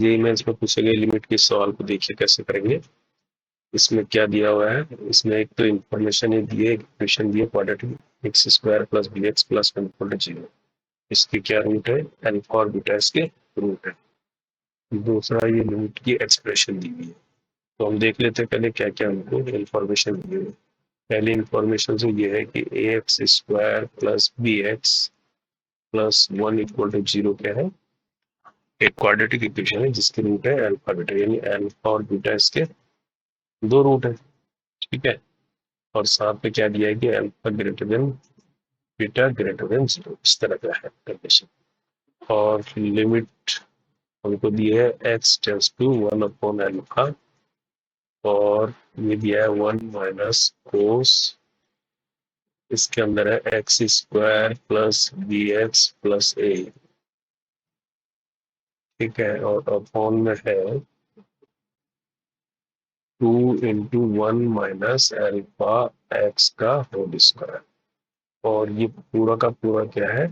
ये इमेज में पूछे गए लिमिट के सवाल को देखिए कैसे करेंगे। इसमें क्या दिया हुआ है, इसमें एक तो इंफॉर्मेशन ये दिए, इक्वेशन दिए quadratic x square plus B x plus 1/0। इसके क्या रूट है, अल्फा और बीटा इसके रूट है। दूसरा ये लिमिट की एक्सप्रेशन दी हुई है, तो हम देख लेते हैं पहले क्या क्या हमको इंफॉर्मेशन दी हुई है। पहली इंफॉर्मेशन जो ये है कि A x square plus B x plus 1 = 0 क्या है, एक क्वाड्रेटिक इक्वेशन है जिसके रूट है अल्फा बीटा, यानी अल्फा और बीटा इसके दो रूट है। ठीक है, और साथ में क्या दिया है कि alpha greater than beta greater than 0, इस तरह का है कंडीशन। और लिमिट हमको दी है x टेंड्स टू 1/अल्फा, और ये दिया है 1 माइनस कोस, इसके अंदर है x square plus B x plus a. ठीक है, और अपॉन में है 2 × 1 माइनस अल्फा एक्स का होल स्क्वायर, और ये पूरा का पूरा क्या है,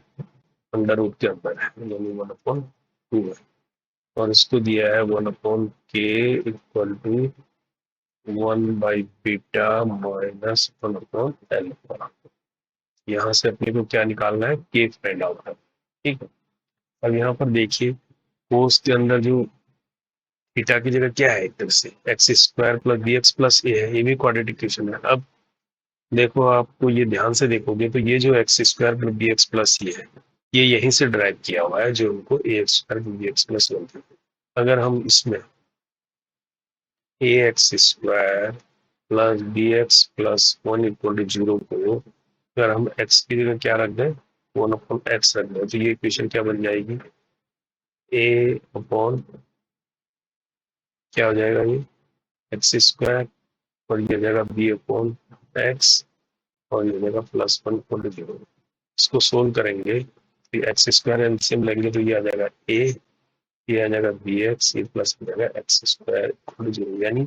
अंडर रूट के अंदर है, यानी 1/2 है। और इसको दिया है 1/k इक्वल टू 1/बीटा माइनस 1/अल्फा। यहाँ से अपने को क्या निकालना है, के फाइंड आउट है। ठीक है, अब यहाँ पर देखिए कोस के अंदर जो थीटा की जगह क्या है, एक तरह से x square plus B x plus a है, ये भी क्वाड्रेटिक इक्वेशन है। अब देखो, आपको ये ध्यान से देखोगे तो ये जो x square plus B x plus ये है, ये यहीं से ड्राइव किया हुआ है, जो उनको a x square b x plus बोलते हैं। अगर हम इसमें a x square plus B x plus 1 = 0 को अगर हम एक्स की जगह क्या रख दें, 1/x रख दें, तो ये इक्वेशन क्या बन जाएगी, ए अपॉन क्या हो जाएगा, ये एक्स स्क्वायर, और ये जगह बी अपॉन एक्स, और ये जगह प्लस 1/0। इसको सोल्व करेंगे तो एक्स स्क्वायर एलसीएम लेंगे तो ये आ जाएगा ए, ये आ जाएगा बी एक्स, ये प्लस हो जाएगा एक्स स्क्वायर इक्वल 0, यानी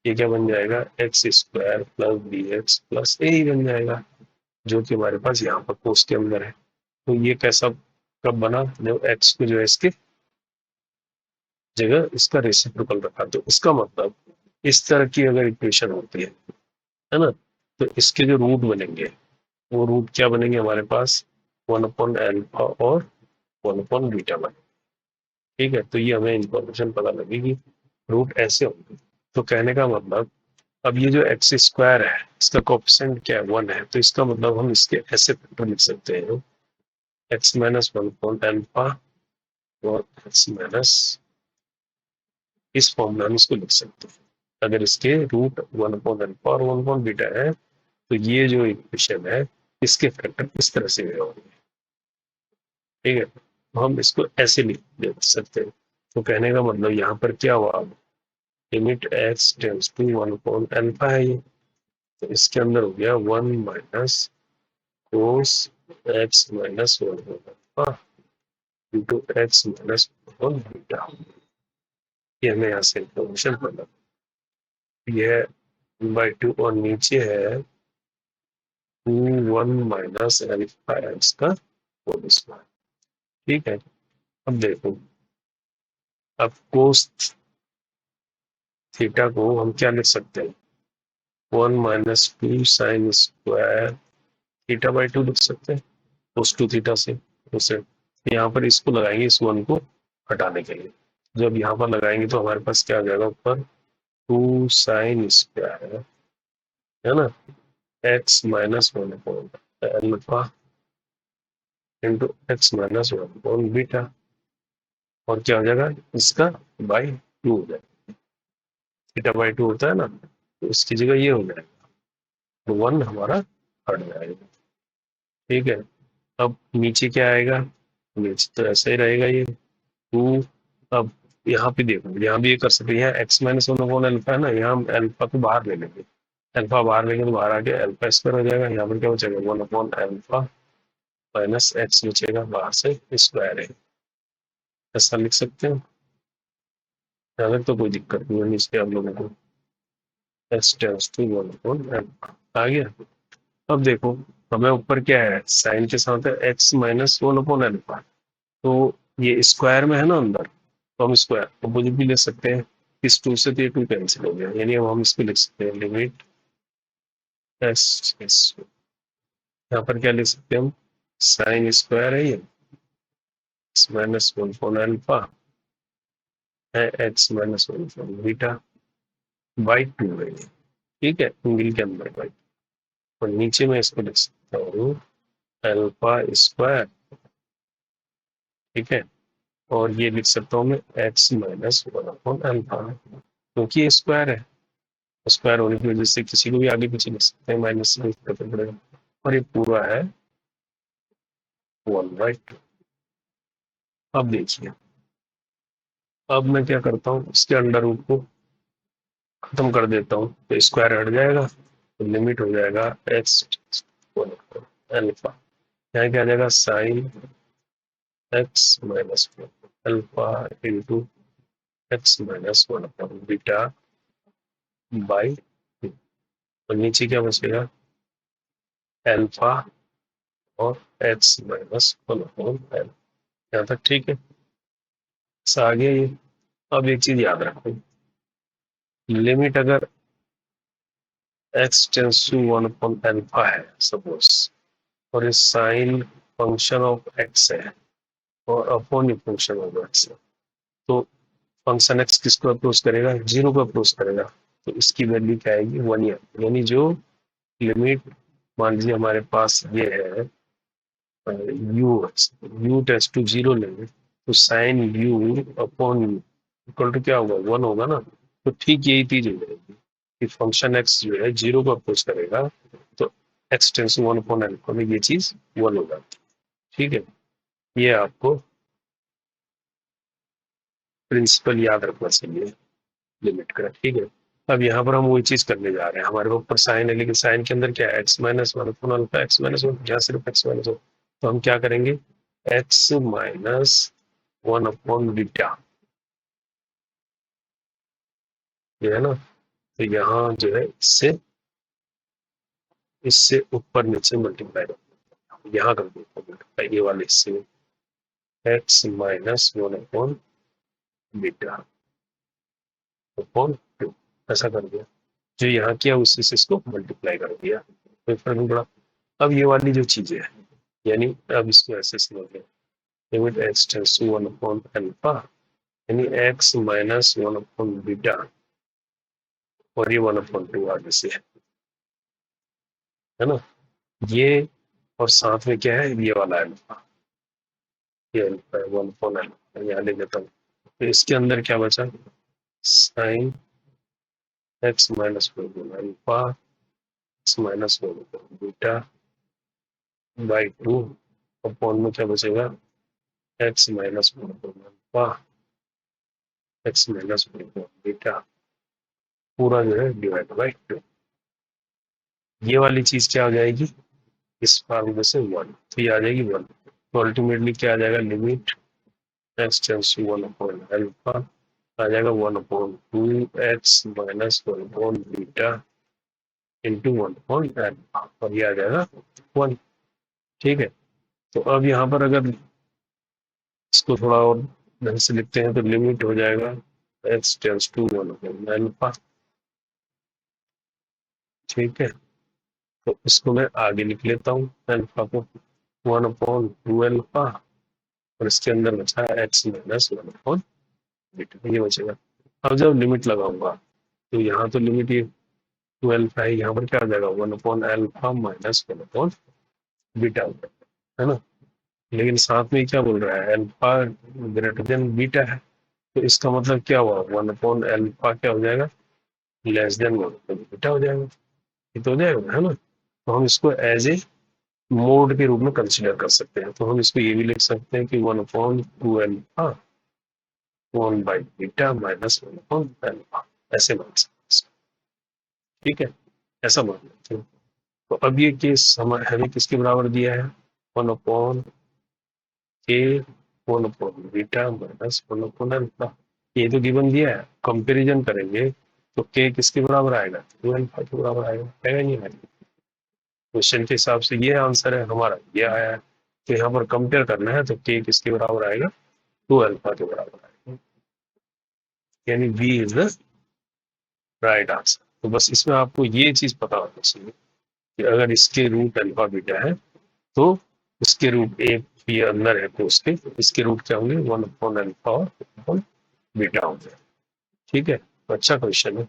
ये क्या बन जाएगा, x square plus B x plus a ही बन जाएगा, जो कि हमारे पास यहाँ पर कोस के अंदर है। तो ये कैसा कब बना, जब एक्स को जो है इसके जगह इसका रेसिप्रोकल रखा। तो इसका मतलब इस तरह की अगर इक्वेशन होती है ना, तो इसके जो रूट बनेंगे वो रूट क्या बनेंगे हमारे पास, 1/अल्फा और 1/बीटा बने। ठीक है, तो ये हमें इंफॉर्मेशन पता लगेगी, रूट ऐसे होंगे। तो कहने का मतलब, अब ये जो एक्स स्क्वायर है इसका कोएफिशिएंट क्या है, 1 है, तो इसका मतलब हम इसके ऐसे फैक्टर लिख सकते हैं, x - 1/अल्फा और x माइनस, इस फॉर्म में हम इसको लिख सकते हैं। अगर इसके रूट 1/अल्फा और 1/बीटा है, तो ये जो इक्वेशन है इसके फैक्टर इस तरह से होंगे। ठीक है, तो हम इसको ऐसे लिख सकते हैं। तो कहने का मतलब यहाँ पर क्या हुआ, अब लिमिट x टेंड्स टू 1/अल्फा है ये, तो इसके अंदर हो गया 1 माइनस कोस x माइनस 1/अल्फा इंटू एक्स माइनस 1/बीटा। ये हमें यहाँ से इंफॉर्मेशन पता, यह 1/2 और नीचे है 1 माइनस अल्फा एक्स का होल स्क्वायर। ठीक है, अब देखो, अब कोस थीटा को हम क्या लिख सकते हैं, 1 माइनस 2 साइन स्क्वायर थीटा/2 लिख सकते हैं, कोस 2 थीटा से उसे यहाँ पर इसको लगाएंगे, इस 1 को हटाने के लिए। जब यहाँ पर लगाएंगे तो हमारे पास क्या आ जाएगा, ऊपर 2 साइन स्क्वायर है ना, एक्स माइनस 1/अल्फा इंटू एक्स माइनस 1/बीटा, और क्या हो जाएगा, इसका /2 हो जाएगा, थीटा/2 होता है ना, तो इसकी जगह ये हो जाएगा, तो 1 हमारा हट जाएगा। ठीक है, अब नीचे क्या आएगा, नीचे तो ऐसा ही रहेगा ये 2। अब यहाँ पे देखो, यहाँ भी ये कर सकते हैं, यहाँ एक्स माइनस 1/अल्फा है ना, यहाँ हम अल्फा को बाहर ले लेंगे, अल्फा बाहर लेंगे तो बाहर आके अल्फा स्क्वायर हो जाएगा, यहाँ पर क्या बचेगा, 1/अल्फा माइनस एक्स बचेगा, बाहर से स्क्वायर है, ऐसा लिख सकते हैं। अगर तो कोई दिक्कत नहीं है नीचे आप लोगों को, एक्स टेंड्स टू 1/अल्फा आ गया। अब देखो, हमें ऊपर क्या है, साइन के साथ है एक्स माइनस 1/अल्फा, तो ये स्क्वायर में है ना अंदर, तो हम इसको अपोजिट भी ले सकते हैं, इस 2 से तो ये 2 कैंसिल हो गया, यानी अब हम इसको लिख सकते हैं लिमिट एस एस, यहाँ पर क्या लिख सकते हैं हम, साइन स्क्वायर है ये x minus one upon alpha है x minus one upon beta by 2 है ये, ठीक है, एंगल के अंदर बाई, और नीचे में इसको लिख सकता हूँ अल्फा स्क्वायर, ठीक है, और ये लिख सकता हूँ मैं x minus one upon alpha, क्योंकि ये स्क्वायर है, स्क्वायर होने की वजह से किसी को भी आगे पीछे लिख सकते हैं, माइनस से करना पड़ेगा, और ये पूरा है 1/2। अब देखिए, अब मैं क्या करता हूँ, इसके अंडर रूट को खत्म कर देता हूँ, तो स्क्वायर हट जाएगा, तो लिमिट हो जाएगा एक्स अल्फा, यहाँ क्या आ जाएगा sine x minus one alpha into x minus one upon beta by, और नीचे क्या बचेगा अल्फा और x minus one upon L, यहाँ तक ठीक है, आ गया ये। अब एक चीज याद रखो, लिमिट अगर x tends to one upon alpha है सपोज, और इस साइन फंक्शन ऑफ एक्स है और अपॉन ये फंक्शन ऑफ एक्स है, तो फंक्शन एक्स किसको अप्रोच करेगा, 0 को अप्रोच करेगा, तो इसकी वैल्यू क्या आएगी 1 ईयर, यानी जो लिमिट मान लीजिए हमारे पास ये है यू यू टेंस टू 0 लेंगे, तो sine u upon u equal to क्या होगा 1 होगा ना, तो ठीक यही चीज हो जाएगी कि फंक्शन एक्स जो है 0 को अप्रोच करेगा, तो x tends to 1 upon alpha में ये चीज 1 होगा, ठीक है, ये आपको प्रिंसिपल याद रखना चाहिए लिमिट का, ठीक है। अब यहाँ पर हम वही चीज करने जा रहे हैं, हमारे ऊपर साइन है, लेकिन साइन के अंदर क्या है x minus one upon alpha, x minus one, यहाँ सिर्फ एक्स माइनस वन, तो हम क्या करेंगे x minus one upon beta, ये है ना, तो यहाँ जो है इससे ऊपर नीचे मल्टीप्लाई यहाँ कर देते हैं मल्टीप्लाई, ये वाले हिस्से में x minus one upon beta upon 2, ऐसा कर दिया, जो यहाँ किया उससे से इसको मल्टीप्लाई कर दिया, कोई फर्क नहीं पड़ा। अब ये वाली जो चीजें है, यानी अब इसको ऐसे समझ लें, limit x tends to one upon alpha, यानी x minus one upon beta, और ये 1/2 आगे से है ना, ये, और साथ में क्या है ये वाला अल्फा, ये अल्फा है 1 अपॉन अल्फा, यहाँ ले लेता हूँ, तो इसके अंदर क्या बचा sine x minus one alpha x minus one beta by 2 upon में क्या बचेगा x minus one alpha x minus one beta पूरा जो है डिवाइड बाई 2, ये वाली चीज क्या हो जाएगी इस फार्मूले से 1, तो ये आ जाएगी 1, तो अल्टीमेटली क्या आ जाएगा limit x tends to one upon alpha आ जाएगा 1/2 x minus one upon beta into 1/n, और ये आ जाएगा 1, ठीक है। तो अब यहाँ पर अगर इसको थोड़ा और ढंग से लिखते हैं, तो लिमिट हो जाएगा x tends to one upon alpha, ठीक है, तो इसको मैं आगे लिख लेता हूँ अल्फा को 1/2 अल्फा, और इसके अंदर बचा x minus one upon beta, ये बचेगा। अब जब लिमिट लगाऊंगा, तो यहाँ तो लिमिट ये 12 है, यहाँ पर क्या आ जाएगा 1/अल्फा माइनस 1/बीटा, है ना, लेकिन साथ में क्या बोल रहा है अल्फा ग्रेटर देन बीटा है, तो इसका मतलब क्या हुआ 1/अल्फा क्या हो जाएगा लेस देन 1 बीटा हो जाएगा, ये तो हो जाएगा, है ना, तो हम इसको एज ए मोड के रूप में कंसिडर कर सकते हैं, तो हम इसको ये भी लिख सकते हैं कि 1/2 अल्फा 1/बीटा माइनस 1/अल्फा, ऐसे मान सकते हैं, ठीक है, ऐसा मान लेते हैं। तो अब ये केस हमें किसके बराबर दिया है 1/k 1/बीटा माइनस 1/अल्फा, ये तो गिवन दिया है, कंपैरिजन करेंगे तो k किसके बराबर आएगा 2 अल्फा के बराबर आएगा नहीं आएगा, क्वेश्चन के हिसाब से ये आंसर है हमारा, ये आया है, तो यहाँ पर कंपेयर करना है तो k किसके बराबर आएगा 2 अल्फा के बराबर आएगा, यानी b is the right answer. तो बस इसमें आपको ये चीज पता होना चाहिए कि अगर इसके रूट अल्फा बीटा है तो इसके रूट ए बी अंदर है तो इसके रूट क्या होंगे, 1/अल्फा और 1/बीटा होंगे। ठीक है, तो अच्छा क्वेश्चन है।